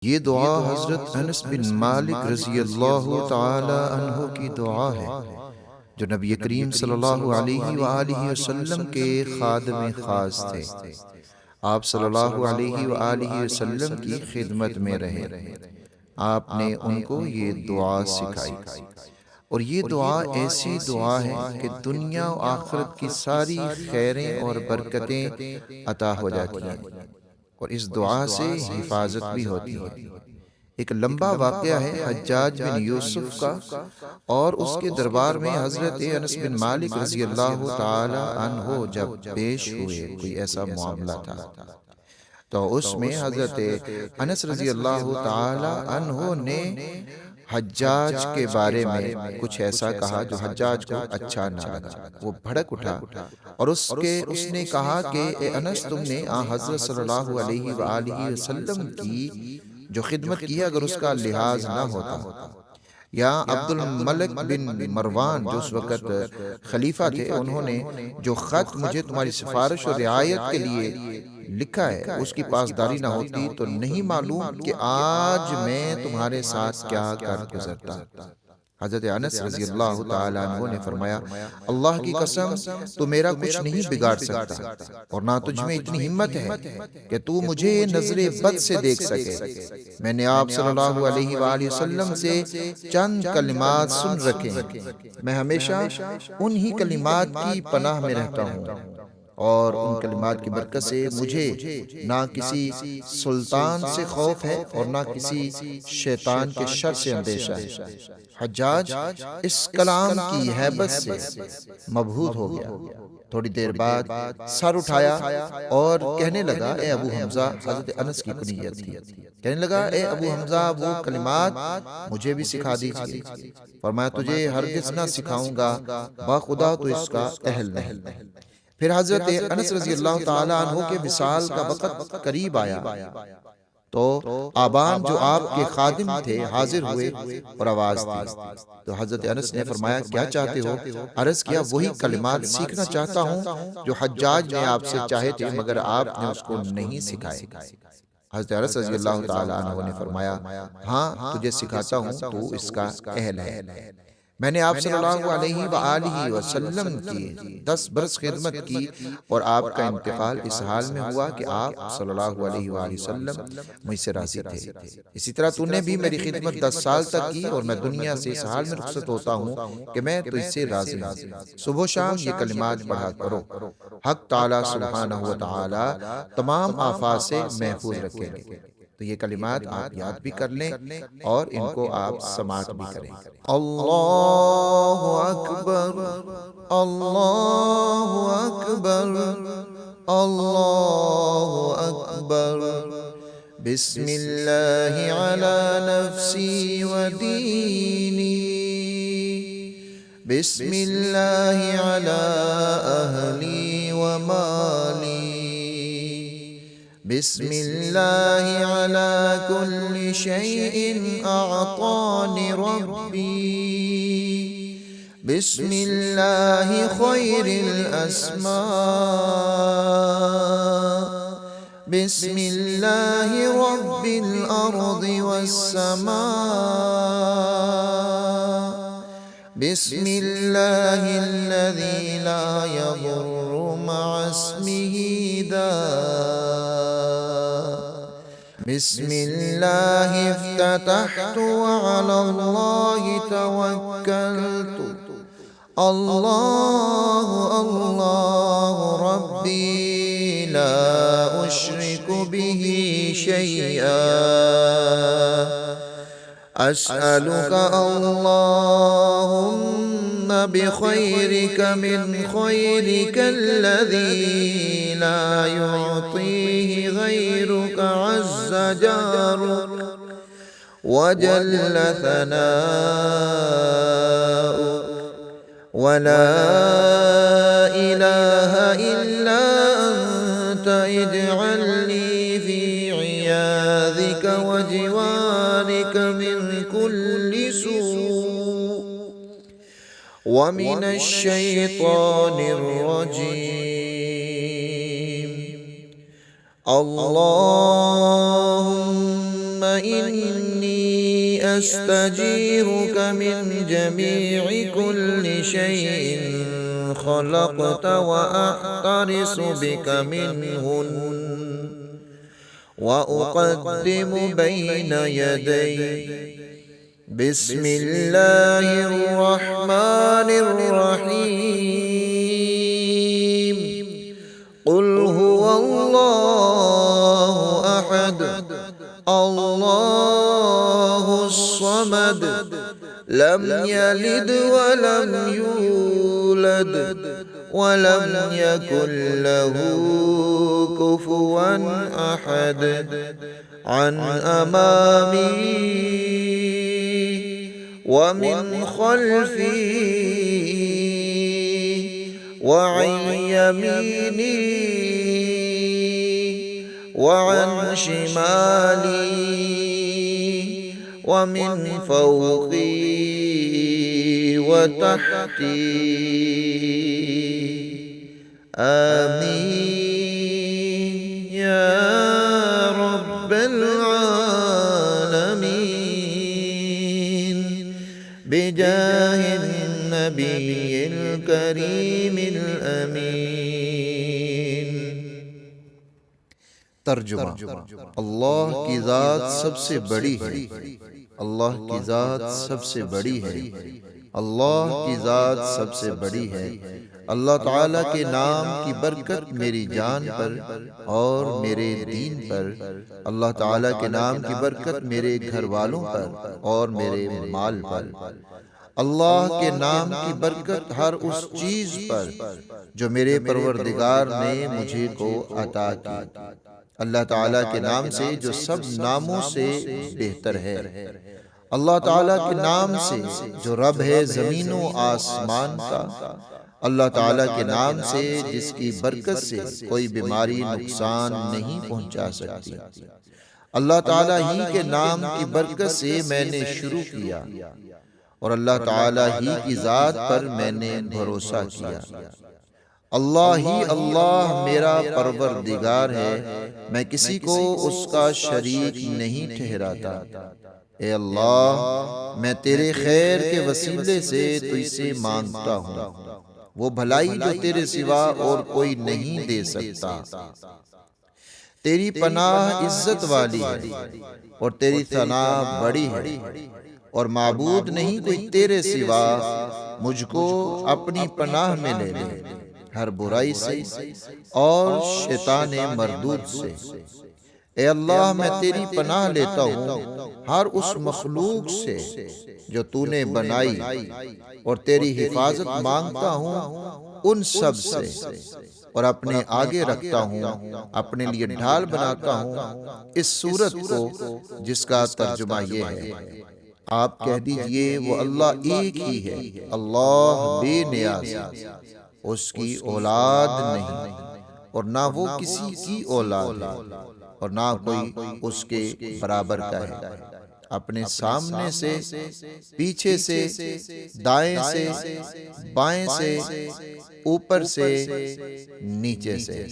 یہ دعا حضرت انس بن مالک رضی اللہ تعالی عنہ کی دعا ہے جو نبی کریم صلی اللہ علیہ وآلہ وسلم کے خادم خاص تھے۔ آپ صلی اللہ علیہ وآلہ وسلم کی خدمت میں رہے۔ آپ نے ان کو یہ دعا سکھائی، اور یہ دعا ایسی دعا ہے کہ دنیا و آخرت کی ساری خیریں اور برکتیں عطا ہو جاتی ہیں، اور اس دعا سے حفاظت بھی ہوتی ہے۔ ایک لمبا واقعہ ہے حجاج بن یوسف کا، اور اس کے دربار میں حضرت انس بن مالک رضی اللہ تعالی عنہ جب پیش ہوئے، کوئی ایسا معاملہ تھا تو اس میں حضرت انس رضی اللہ تعالی عنہ نے حجاج کے بارے میں کچھ ایسا کہا جو حجاج کو اچھا نہ لگا۔ وہ بھڑک اٹھا اور اس نے کہا کہ اے انس، تم نے حضرت صلی اللہ علیہ وآلہ وسلم کی جو خدمت کی، اگر اس کا لحاظ نہ ہوتا، یا عبد الملک بن مروان جو اس وقت خلیفہ تھے، انہوں نے جو خط مجھے تمہاری سفارش اور رعایت کے لیے لکھا ہے اس کی پاسداری نہ ہوتی تو نہیں معلوم کہ آج میں تمہارے ساتھ کیا کر گزرتا۔ حضرت انس رضی اللہ تعالی عنہ نے فرمایا، اللہ کی قسم، تو میرا کچھ نہیں بگاڑ سکتا، اور نہ تجھ میں اتنی ہمت ہے کہ تو مجھے نظر بد سے دیکھ سکے۔ میں نے آپ صلی اللہ علیہ وآلہ وسلم سے چند کلمات سن رکھے ہیں، میں ہمیشہ انہی کلمات کی پناہ میں رہتا ہوں، اور ان کلمات کی برکت سے مجھے نہ کسی سلطان سے خوف ہے اور نہ کسی شیطان کے شر سے اندیشہ ہے۔ حجاج اس کلام کی ہیبت سے مبہوت ہو گیا۔ تھوڑی دیر بعد سر اٹھایا اور کہنے لگا، اے ابو حمزہ، حضرت انس کی کنیت تھی، کہنے لگا، اے ابو حمزہ، وہ کلمات مجھے بھی سکھا دیجئے۔ فرمایا، تجھے ہرگز نہ سکھاؤں گا، باخدا تو اس کا اہل نہیں۔ پھر حضرت انس رضی اللہ تعالی عنہ کے وصال کا وقت قریب آیا تو آبان جو آپ کے خادم تھے حاضر ہوئے اور آواز دی تو حضرت انس نے فرمایا، کیا چاہتے ہو؟ عرض کیا، وہی کلمات سیکھنا چاہتا ہوں جو حجاج نے آپ سے چاہے تھے مگر آپ نے اس کو نہیں سکھائے۔ حضرت انس رضی اللہ تعالی عنہ نے فرمایا، ہاں، تجھے سکھاتا ہوں، تو اس کا اہل ہے۔ میں نے آپ صلی اللہ علیہ وآلہ وسلم کی 10 برس خدمت کی، اور آپ کا انتقال اس حال میں ہوا کہ آپ صلی اللہ علیہ وآلہ وسلم مجھ سے راضی تھے۔ اسی طرح تو نے بھی میری خدمت 10 سال تک کی، اور میں دنیا سے اس حال میں رخصت ہوتا ہوں کہ میں تجھ سے راضی ہوں۔ صبح و شام یہ کلمات پڑھا کرو، حق تعالی سبحانہ وتعالی تمام آفات سے محفوظ رکھیں گے۔ تو یہ کلمات آپ یاد بھی کر لیں اور ان کو آپ سماعت بھی کریں۔ اللہ اکبر، اللہ اکبر، اللہ اکبر، بسم اللہ علی نفسی و دینی، بسم اللہ علی اہلی و مالی، بسم اللہ علی کل شیء اعطانی ربی، بسم اللہ خیر الاسماء، بسم اللہ رب الارض والسماء، بسم اللہ الذی لا یضر مع اسمہ داء، بسم اللہ افتتحت وعلی اللہ توکلت، اللہ اللہ ربی لا اشرک بہ شیئا، اسألک اللہم بخیرک من خیرک الذی لا یعطیہ غیرک عز جارک وجل ثناؤک، ولا الہ الا انت اجعلنی فی عیاذک وجوارک من کل سوء ومن الشیطان الرجیم، اللہم إني أستجيرك من جميع كل شيء خلقت وأحترس بك منهن وأقدم بين يدي بسم الله الرحمن الرحيم قل هو الله أحد الله الصمد لم يلد ولم يولد ولم يكن له كفوا أحد عن أمامي ومن خلفي وعن يميني وعن شمالي ومن فوقي وتحتي آمين يا رب العالمين بجاه النبي الكريم الأمين۔ ترجمہ: اللہ کی ذات سب سے بڑی ہے، اللہ کی ذات سب سے بڑی ہے، اللہ کی ذات سب سے بڑی ہے۔ اللہ تعالیٰ کے نام کی برکت میری جان پر اور میرے دین پر، اللہ تعالیٰ کے نام کی برکت میرے گھر والوں پر اور میرے مال پر، اللہ کے نام کی برکت ہر اس چیز پر جو میرے پروردگار نے مجھے کو عطا کی، اللہ تعالیٰ کے نام سے جو سب ناموں سے بہتر ہے، اللہ تعالیٰ کے نام سے جو رب ہے زمین و آسمان کا، اللہ تعالیٰ کے نام سے جس کی برکت سے کوئی بیماری نقصان نہیں پہنچا سکتی، اللہ تعالیٰ ہی کے نام کی برکت سے میں نے شروع کیا اور اللہ تعالیٰ ہی کی ذات پر میں نے بھروسہ کیا۔ اللہ ہی اللہ میرا پروردگار ہے، میں کسی کو اس کا شریک نہیں ٹھہراتا۔ اے اللہ، میں تیرے خیر کے وسیلے سے تجھ سے مانگتا ہوں، وہ بھلائی جو تیرے سوا اور کوئی نہیں دے سکتا۔ تیری پناہ عزت والی ہے اور تیری ثنا بڑی ہے، اور معبود نہیں کوئی تیرے سوا، مجھ کو اپنی پناہ میں لے لے ہر برائی سے اور شیطان مردود سے۔ اے اللہ، میں تیری پناہ لیتا ہوں ہر اس مخلوق سے جو تو نے بنائی، اور تیری حفاظت مانگتا ہوں ان سب سے، اور اپنے آگے رکھتا ہوں، اپنے لیے ڈھال بناتا ہوں اس سورت کو جس کا ترجمہ یہ ہے۔ آپ کہہ دیجئے وہ اللہ ایک ہی ہے، اللہ بے نیاز ہے، اس کی اولاد نہیں اور نہ وہ کسی کی اولاد ہے اور نہ کوئی اس کے برابر کا ہے۔ اپنے سامنے سے، پیچھے سے، دائیں سے، بائیں سے، اوپر سے، نیچے سے۔